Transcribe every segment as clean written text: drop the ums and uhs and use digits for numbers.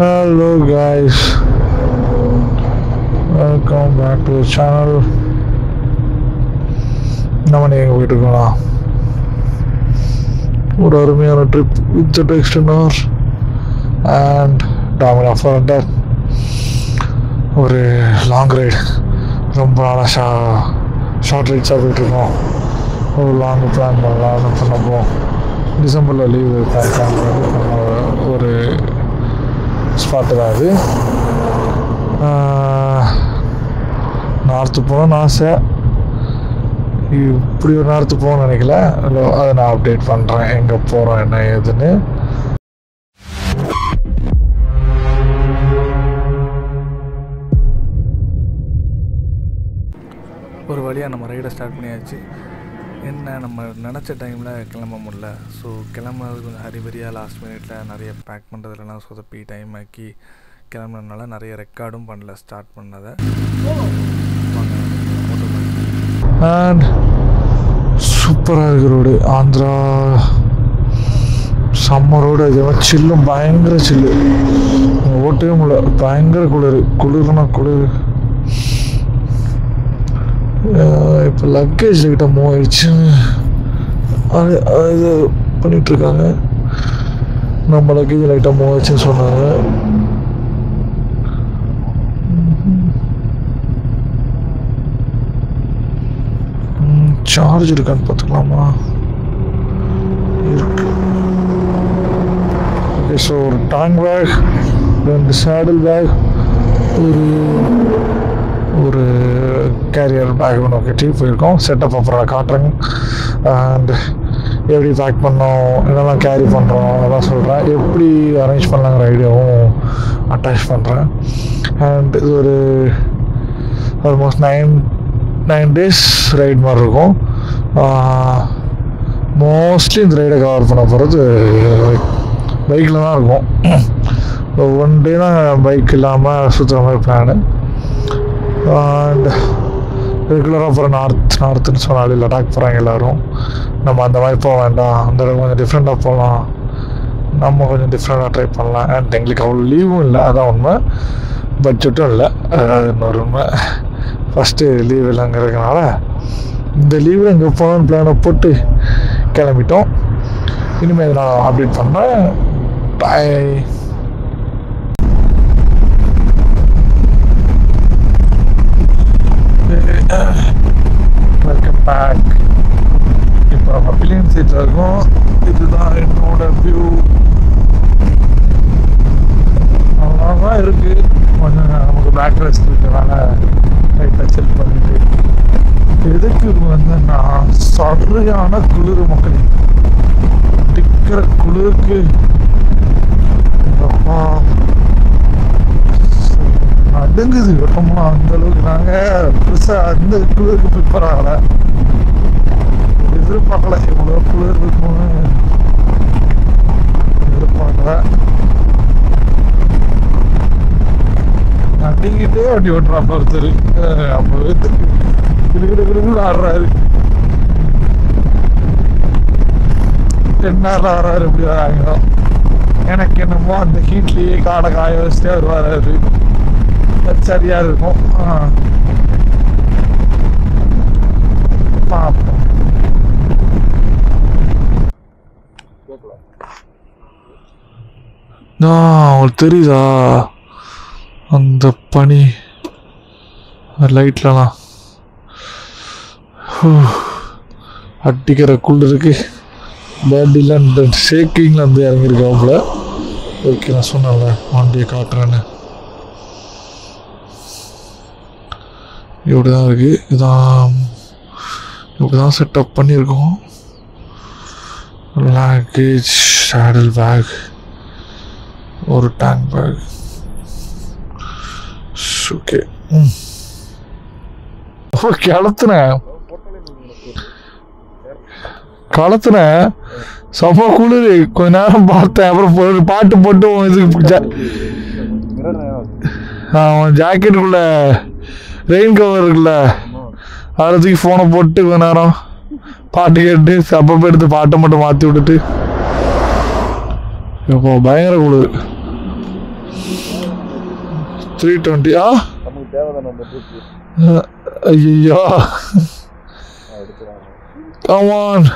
Hello guys, welcome back to the channel. நம்ம எங்கே போயிட்டு இருக்கோம்? ஒரு அருமையான ட்ரிப் வித் டெக்ஸ்டனர் அண்ட் டாமினா ஃபர்டர். ஒரு லாங் ரைடு, ரொம்ப நாளாக ஷார்ட் ரைட்ஸாக போயிட்டுருக்கோம். ஒரு லாங் பிளான் பண்ணலாம்னு பண்ணப்போ டிசம்பரில் லீவு பிளான் பண்ண ஒரு ஸ்பாட்டு தான் அது. நார்த்து போகணும்னு ஆசை. இப்படி ஒரு நார்த்து போகணும்னு நினைக்கல. அதை நான் அப்டேட் பண்ணுறேன் எங்கே போகிறோம் என்ன ஏதுன்னு. ஒரு வழியாக நம்ம ரைடை ஸ்டார்ட் பண்ணியாச்சு. என்ன நம்ம நினச்ச டைமில் கிளம்ப முடியல. ஸோ கிளம்புறது கொஞ்சம் ஹரிபரியாக லாஸ்ட் மினிட்டில் நிறைய பேக் பண்ணுறதுலாம் சொதப்பி டைம் ஆக்கி கிளம்புறதுனால நிறைய ரெக்கார்டும் பண்ணல ஸ்டார்ட் பண்ணதை. அண்ட் சூப்பராக இருக்கு ரோடு. ஆந்திரா செம்ம ரோடு. அதே மாதிரி சில்லும் பயங்கர சில்லு, ஓட்டவே முடியல. பயங்கர குளிர்னா குளிர். இப்போ லக்கேஜ் கிட்ட மூவ் ஆயிடுச்சு. இது பண்ணிகிட்ருக்காங்க. நம்ம லக்கேஜ் லைட்டாக மூவ் ஆயிடுச்சுன்னு சொன்னாங்க. சார்ஜ் இருக்கான்னு பார்த்துக்கலாமா? இருக்கு. ஓகே, ஸோ ஒரு டேங்க் பேக், 2 சேடில் பேக், ஒரு கேரியர் பேக் ஒன்று கட்டி போயிருக்கோம். செட்டப் அப்புறம் காட்டுறேங்க. அண்ட் எப்படி பேக் பண்ணோம், என்னெல்லாம் கேரி பண்ணுறோம் அதெல்லாம் சொல்கிறேன். எப்படி அரேஞ்ச் பண்ணலாங்கிற ஐடியாவும் அட்டாச் பண்ணுறேன். அண்ட் இது ஒரு ஆல்மோஸ்ட் 9 days ரைட் மாதிரி இருக்கும். மோஸ்ட்லி இந்த ரைடை கவர் பண்ண போகிறது பைக்கில் தான் இருக்கும். 1 day தான் பைக் இல்லாமல் சுற்றுற மாதிரி பிளானு. அண்ட் ரெகுலராக அப்புறம் நார்த்துன்னு சொன்னாலே லடாக் போகிறாங்க எல்லோரும். நம்ம அந்த மாதிரி போக வேண்டாம், அந்த இடம் கொஞ்சம் டிஃப்ரெண்ட்டாக போகலாம், நம்ம கொஞ்சம் டிஃப்ரெண்ட்டாக ட்ரை பண்ணலாம். அண்ட் எங்களுக்கு அவ்வளோ லீவும் இல்லை, அதான் உண்மை. பட்ஜெட்டும் இல்லை, இன்னொரு உண்மை. ஃபஸ்ட்டு லீவ் இல்லைங்கிறதுனால இந்த லீவில் எங்கே போகணுன்னு பிளானை போட்டு கிளம்பிட்டோம். இனிமேல் இதை நான் அப்டேட் பண்ணுறேன். பாய். Welcome back. இப்போ நம்ம பில்லியன் சீட்டில் இருக்கோம். இதுதான் என்னோட வியூ. நல்லா தான் இருக்குது. கொஞ்சம் நமக்கு பேக் ரெஸ்ட் இருக்கிறனால லைட்டாக செல் பண்ணிட்டு எதுக்கு வந்தேன்னா சரியான குளிர் மக்கள். அடிக்கிற குளிருக்கு நடுங்குது வெப்பமாக. அந்த அளவுக்கு நாங்கள் பெருசாக அந்த குளிருக்கு ப்ரிப்பேர் ஆகலை. எதிர்பார்க்கல எவ்வளோ குளிர் இருக்கும்னு எதிர்பார்க்கல. நடிக்கிட்டே வண்டி ஓட்டுறாப்ப ஒருத்தர். அப்போ கிடுகிடு ஆடுறாரு. என்னால ஆடுறாரு எப்படி வராங்களோ. எனக்கு என்னமோ அந்த ஹீட்லேயே காடை காய வச்சுட்டே வருவாரு. சரியா இருக்கும். பார்ப்போம். உங்களுக்கு தெரியுதா அந்த பனி லைட்லலாம் அடிக்கிற குளிருக்கு பேண்டில் அந்த ஷேக்கிங்கில் வந்து இறங்கியிருக்காப்புல. ஓகே, நான் சொன்னேன்ல வண்டியை காட்டுறேன்னு. இப்படி தான் இருக்குது. இப்படி தான் செட்டப் பண்ணியிருக்கோம். லக்கேஜ், சேடில் பேக், ஒரு டேங்க் பேக். ஓகே, களத்துனேன் செம்ம குளிர். கொஞ்ச நேரம் பார்த்தேன். அப்புறம் பாட்டு போட்டு இதுக்கு ஜாக்கெட்டுக்குள்ள ரெயின் கவர் இருக்குல்ல, அதில் தூக்கி ஃபோனை போட்டு கொஞ்ச நேரம் பாட்டு கேட்டு அப்பப்போ எடுத்து பாட்டை மட்டும் மாற்றி விட்டுட்டு இப்போ பயங்கர குளிர். 320 நமக்கு தேவைதானே அந்த ட்ரிப்பு. ஐயோ கம் ஆன்.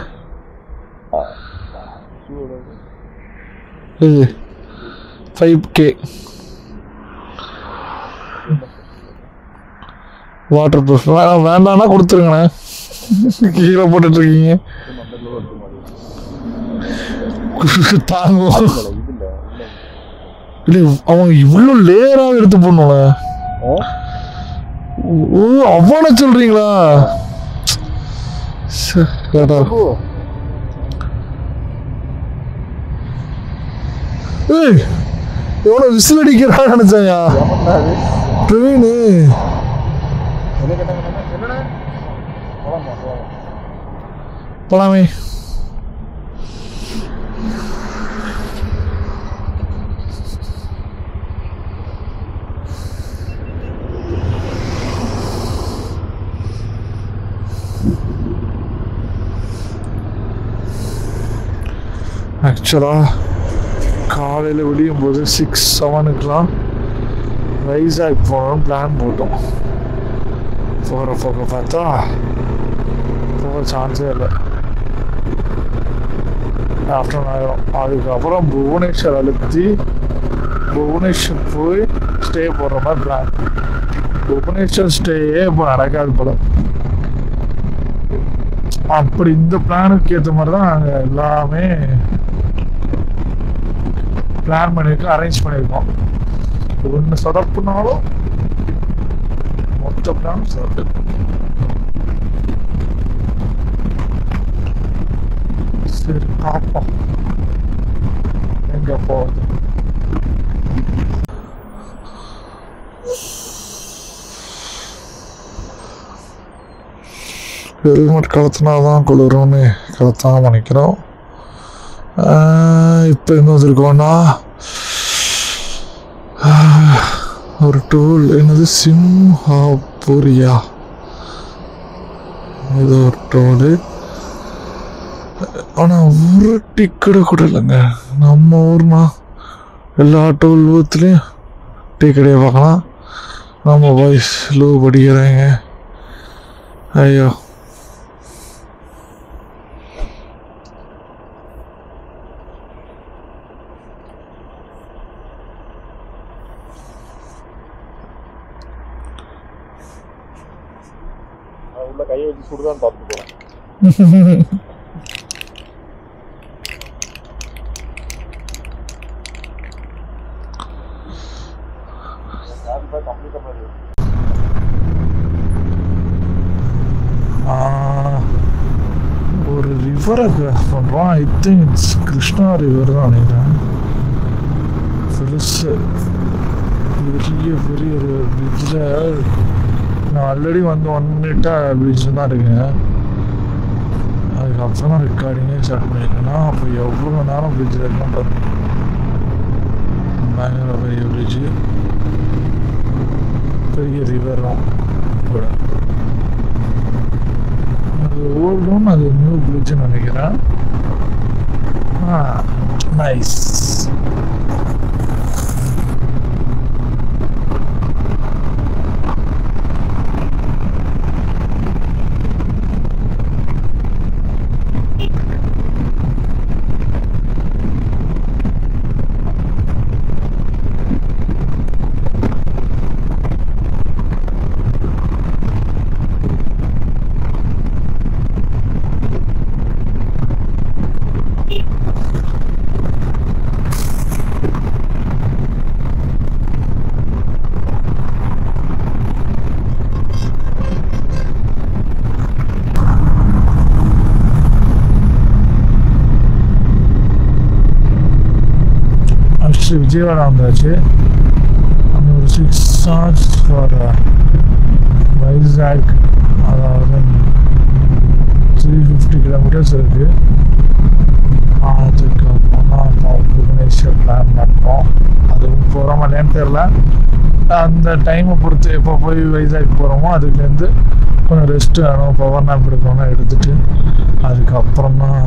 இது 5K வாட்டர் ப்ரூஃப் வேண்டாம்னா கொடுத்துருங்கண்ணே. கீழே போட்டுட்டு இருக்கீங்க தாங்கும். இல்லை அவங்க இவ்வளோ லேயராக எடுத்து போடணும்ல. ஓ அவ்வளோ சொல்றீங்களா? கேட்டா ஏய் எவ்வளோ விசில் அடிக்கிறான்னு நினைச்சாயா பிரவீனு. போலாமே. ஆக்சுவலாக காலையில் விடியும் போது 6-7 வைசாக் போகணும்னு பிளான் போட்டோம். போகிற போக பார்த்தா போக சான்ஸே இல்லை. ஆஃப்டர்நூன் ஆகிடும். அதுக்கப்புறம் புவனேஸ்வர் அழுத்தி புவனேஸ்வர் போய் ஸ்டே போடுற மாதிரி பிளான். புவனேஸ்வர் ஸ்டேயே இப்போ நடக்காது போல. அப்படி இந்த பிளானுக்கு ஏற்ற மாதிரி தான் நாங்கள் எல்லாமே பிளான் பண்ணியிருக்கோம், அரேஞ்ச் பண்ணியிருக்கோம். ஒன்று சொதப்புனாலும் மொத்த பிளான் சொதப்பு. சரி பார்ப்போம் எங்கே போகுது. ஹெல்மெட் கலத்தினாதான் குளிரும்னு கலத்தாம நினைக்கிறோம். இப்போ எங்கே வந்திருக்கோன்னா ஒரு டூல் என்னது சிம்ஹாபுரியா இது ஒரு டோலு. ஆனால் ஒரு டிக்கெட்டு கூட இல்லைங்க. நம்ம ஊர்னா எல்லா டோல் பூத்துலேயும் டீ கடையை பார்க்கலாம். நம்ம வாய்ஸ் லோ படிக்கிறேங்க. ஐயோ உள்ள கையை வச்சு சுடுதான் பார்த்துட்டு போகிறேன். ஒரு ரிவரை கிராஸ் பண்ணுறோம். I think it's Krishna river தான் நினைக்கிறேன். பெருசு பெரிய பெரிய ஒரு பிரிட்ஜில் நான் ஆல்ரெடி வந்து 1 minute பிரிட்ஜில் தான் இருக்கேன். அதுக்கப்புறம் தான் ரெக்கார்டிங்கே ஸ்டார்ட் பண்ணியிருக்கேன்னா அப்போ எவ்வளோ நேரம் பிரிட்ஜில் இருக்கணும் பாருங்க. பயங்கர பெரிய பிரிட்ஜு, பெரிய ரிவரும் கூட. அது ஓல்டும் அது நியூ பிரிட்ஜுன்னு நினைக்கிறேன். நைஸ். விஜயவாடா வந்தாச்சு. அந்த ஒரு 6 hours ஃபார் வைசாக். அதாவது 350 kilometers இருக்கு. அதுக்கப்புறம் தான் புவனேஸ்வர் பிளான் பண்ணுறோம். அதுவும் போகிறோமா இல்லையான்னு தெரில. அந்த டைமை பொறுத்து எப்போ போய் வைசாக் போகிறோமோ அதுலேருந்து கொஞ்சம் ரெஸ்ட் வேணும், பவர் நேப் எடுக்கணும்னா எடுத்துகிட்டு அதுக்கப்புறம் தான்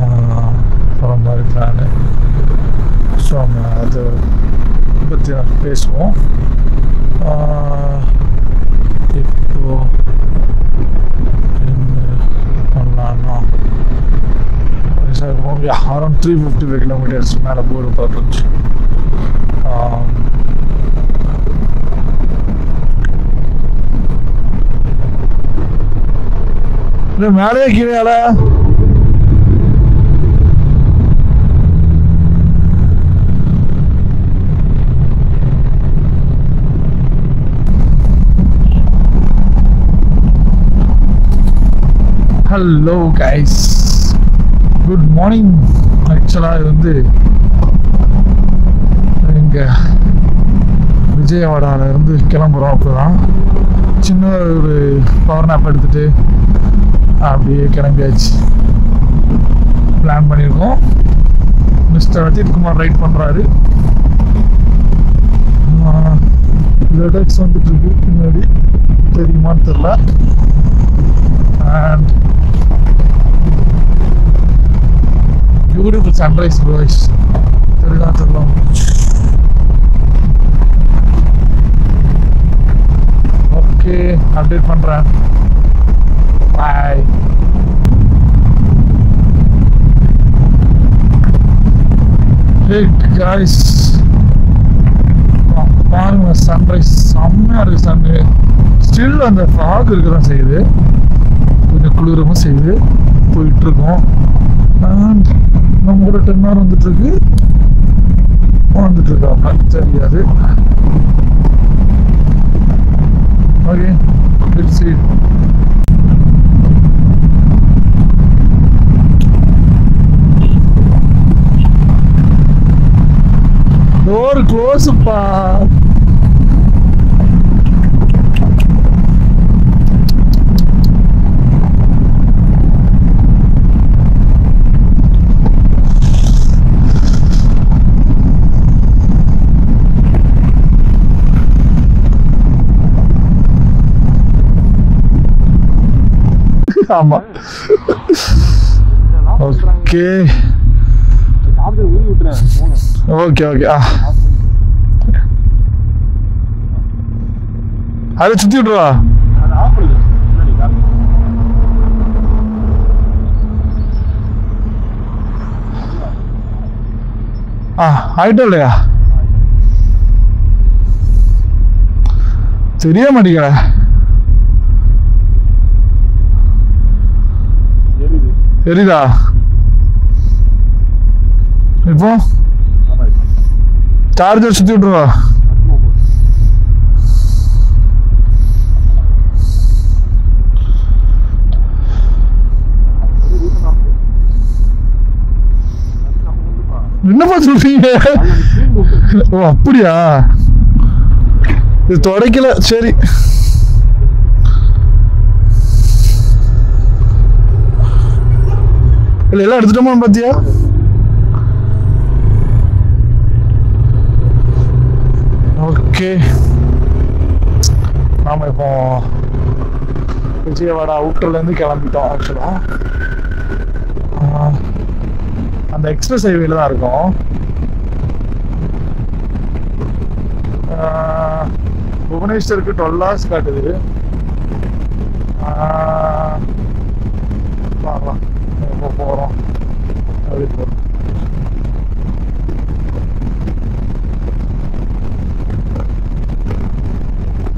போகிற மாதிரி பிளானு. ஸோ நம்ம அதை பற்றி பேசுவோம். இப்போ பண்ணலாம்னா அரௌண்ட் 355 கிலோமீட்டர்ஸ் மேலே போர்டு பார்த்துருந்துச்சு. இல்லை மேலேயே கீழே ஹலோ கைஸ், குட் மார்னிங். ஆக்சுவலாக இது வந்து இங்கே விஜயவாடாவிலேருந்து கிளம்புறோம். அப்போ தான் சின்ன ஒரு பவர் நாப் எடுத்துகிட்டு அப்படியே கிளம்பியாச்சு. பிளான் பண்ணியிருக்கோம். மிஸ்டர் அஜித் குமார் ரைட் பண்ணுறாரு. லெடக்ஸ் வந்துட்டு இருக்கு பின்னாடி, தெரியுமான்னு தெரில. And beautiful sunrise boys. தெரியும். ஓகே, அப்டேட் பண்றேன். பாய். Hey guys, பாருங்க சன்ரைஸ் செம்மையா இருக்கு. சன்னு ஸ்டில் அந்த ஃபாக் இருக்கதான் செய்யுது, கொஞ்சம் குளிரவும் செய்யுது. போயிட்டு இருக்கோம். நம்ம கூட 10 hour வந்துட்டு இருக்கு. இருக்காங்க தெரியாது. Okay, let's see. டோர் க்ளோஸ்ப்பா. ஆமா, ஓகே ஓகே ஓகே. அதை சுத்தி விட்டுருவா. ஆயிட்டோம் இல்லையா? தெரிய மாட்டேங்கிற. எரியுதா இப்போ? சார்ஜர் சுத்தி விட்டுருவா. என்னப்பா சொல்றீங்க? ஓ அப்படியா? இது தொடக்கல. சரி, இல்லை எல்லாம் எடுத்துட்டோமா பாத்தியா? ஓகே, நாம இப்போ விஜயவாடா அவுட்டர்லேருந்து கிளம்பிட்டோம். ஆக்சுவலா அந்த எக்ஸ்பிரஸ் ஹைவேல தான் இருக்கும். புவனேஸ்வருக்கு 12 hours காட்டுது. பார்க்கலாம் எப்போ போகிறோம்.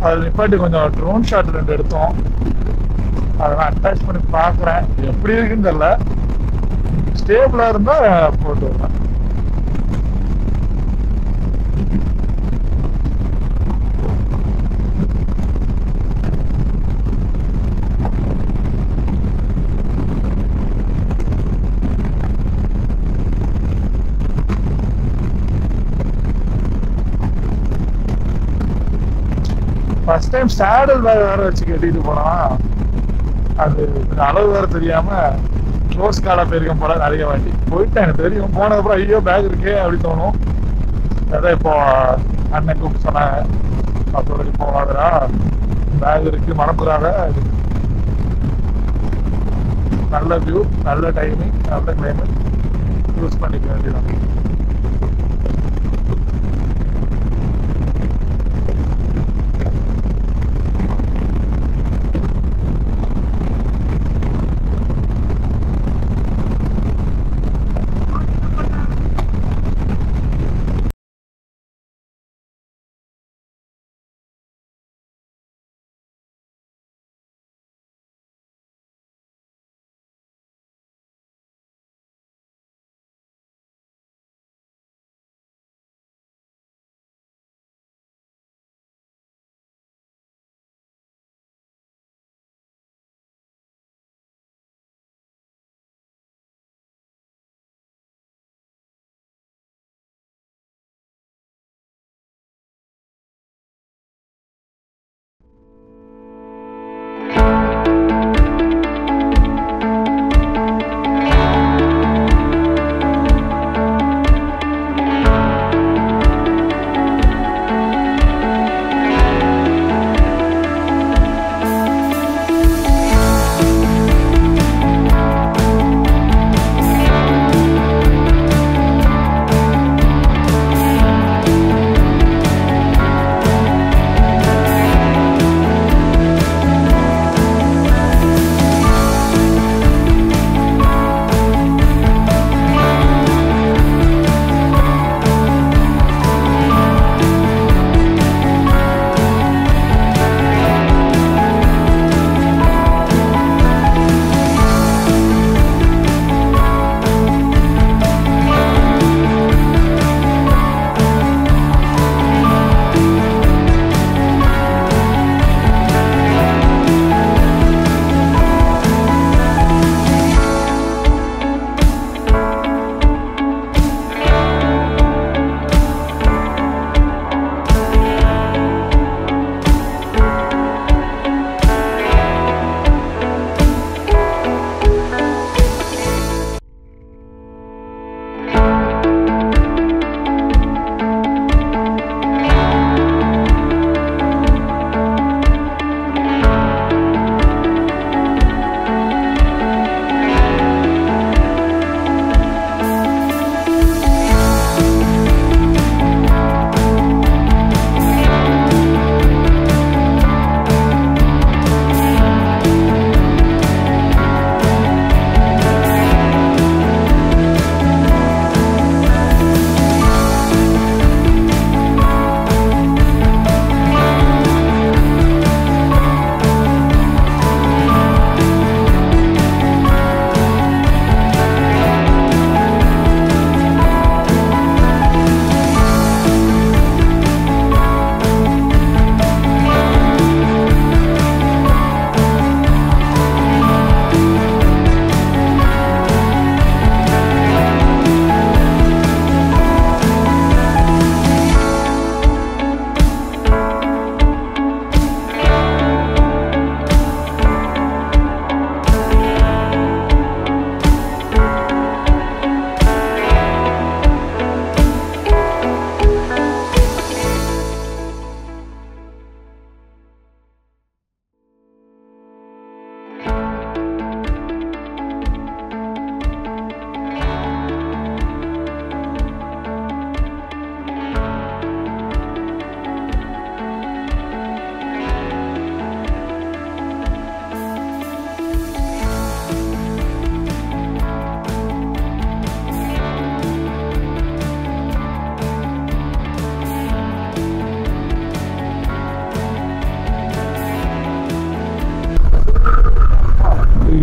அது நிப்பாட்டி கொஞ்சம் ட்ரோன் ஷாட் 2 எடுத்தோம். அதெல்லாம் அட்டாச் பண்ணி பார்க்குறேன், எப்படி இருக்குன்னு தெரியல. ஸ்டேபிளாக இருந்தால் போட்டு வரேன். ஃபர்ஸ்ட் டைம் சேடல் பேக் வேற வச்சு கட்டிட்டு போனோம். அது அளவு வேற தெரியாம க்ளோஸ் கார்டாக போயிருக்கேன் போல. நிறைய வாட்டி போயிட்டேன், எனக்கு தெரியும். போனதுக்கப்புறம் ஐயோ பேக் இருக்கே அப்படி தோணும். அதான் இப்போ அண்ணன் கூப்பிட்டு சொன்னாங்க, அப்போ போவாதரா பேக் இருக்கு மறந்துடாத. நல்ல வியூ, நல்ல டைமிங், நல்ல கிளைமேட், யூஸ் பண்ணிக்க வேண்டியதான்.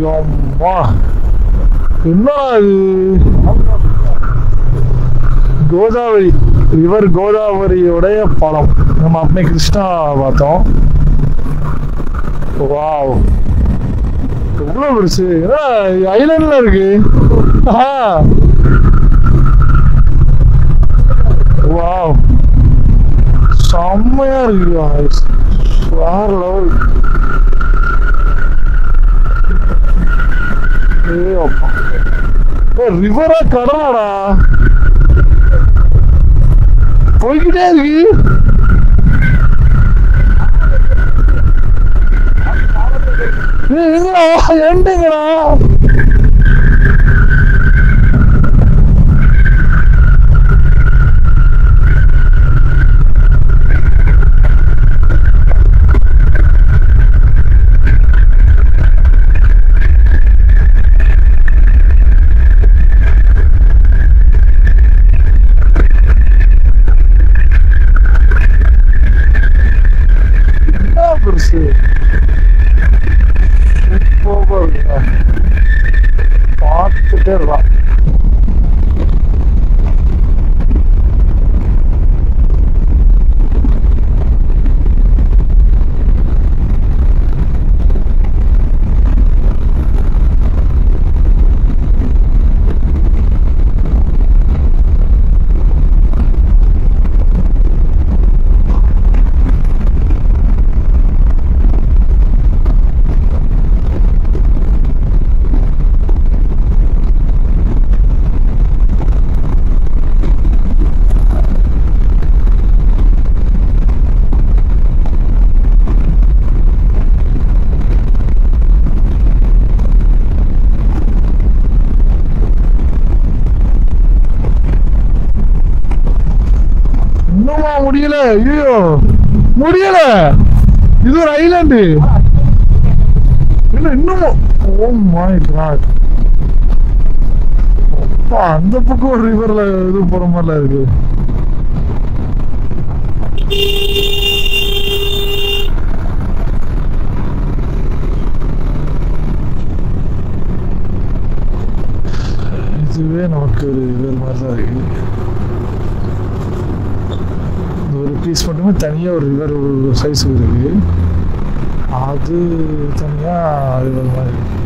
அம்மா என்ன இது கோதாவரி ரிவர் கோதாவரியோடைய படம் நம்ம அப்பமே கிருஷ்ணா பார்த்தோம் வாவ் எவ்வளவு பெருசு ஐலண்ட்ல இருக்கு வாவ் செம்மையா இருக்கு வேற லெவல் ரிவரா கடலாடா போய்கிட்டே இருக்கு எங்கடா எண்டுங்கடா பெருசு பார்த்துட்டே இருக்கலாம் முடியல ஐயோ முடியல இது ஒரு ஐலாண்டு இன்னும் ஓ மை காட் அந்த பக்கம் ஒரு ரிவர்ல இது போற மாதிரிலாம் இருக்கு இதுவே நமக்கு ஒரு ரிவர் மாதிரி தான் இருக்கு ஒரு பீஸ் மட்டுமே தனியாக ஒரு ரிவர் சைஸுக்கு இருக்கு அது தனியாக ரிவர் மாதிரி இருக்கு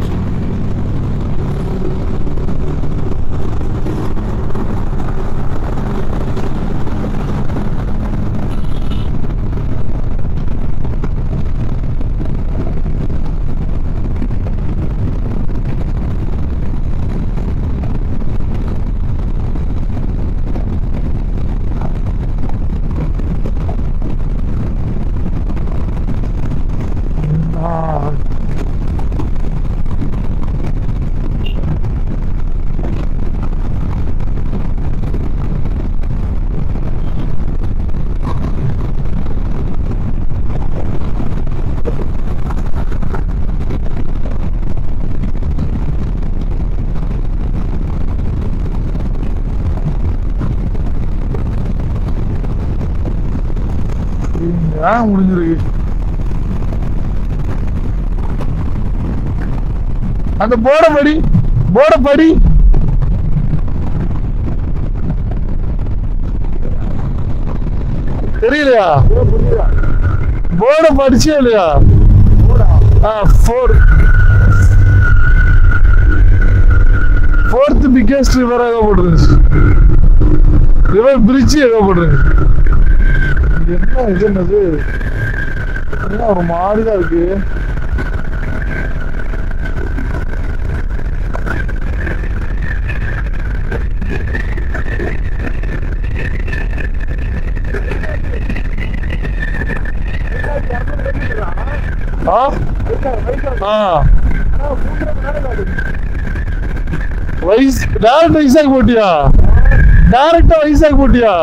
முடிஞ்சிருக்கு அந்த போர்டை படி தெரியலையா போர்டை படிச்சே இல்லையா ஃபோர்த் பிக்கெஸ்ட் ரிவர் எங்க போட்டுருந்துச்சு ரிவர் பிரிட்ஜ் எங்க போட்டுருந்துச்சு என்ன இது என்னது ஒரு மாதிரிதான் இருக்கு டைரக்டா வைசாக் போட்டியா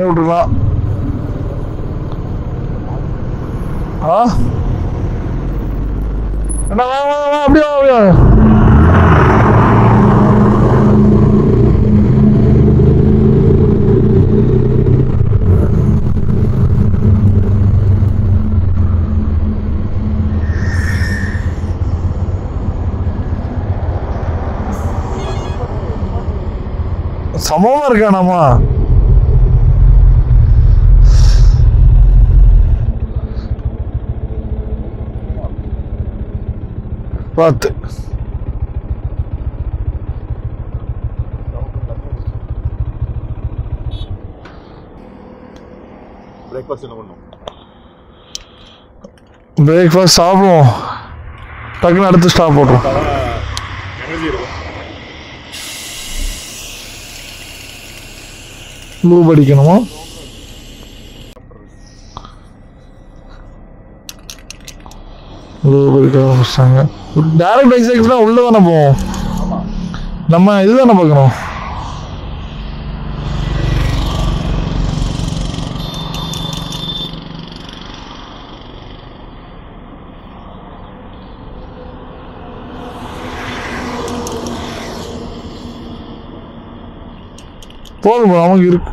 பண்ணி விட்டுருக்கலாம். அண்ணா வா அப்படியே அப்படியே. சமமா இருக்கானாமா? பார்த்து பிரேக்ஃபாஸ்ட் என்ன பண்ணும்? பிரேக்ஃபாஸ்ட் சாப்பிடுவோம். டக்குன்னு அடுத்து ஸ்டாப் போட்டுரும். எனர்ஜி இருக்கும். லூப் அடிக்கணுமா? லூப் அடிக்க ஆரம்பிச்சிட்டாங்க. டேரக்ட் எக்ஸாக்ட்னா உள்ள தானே போவோம். நம்ம இதுதானே பார்க்கணும். போதும் நமக்கு இருக்கு.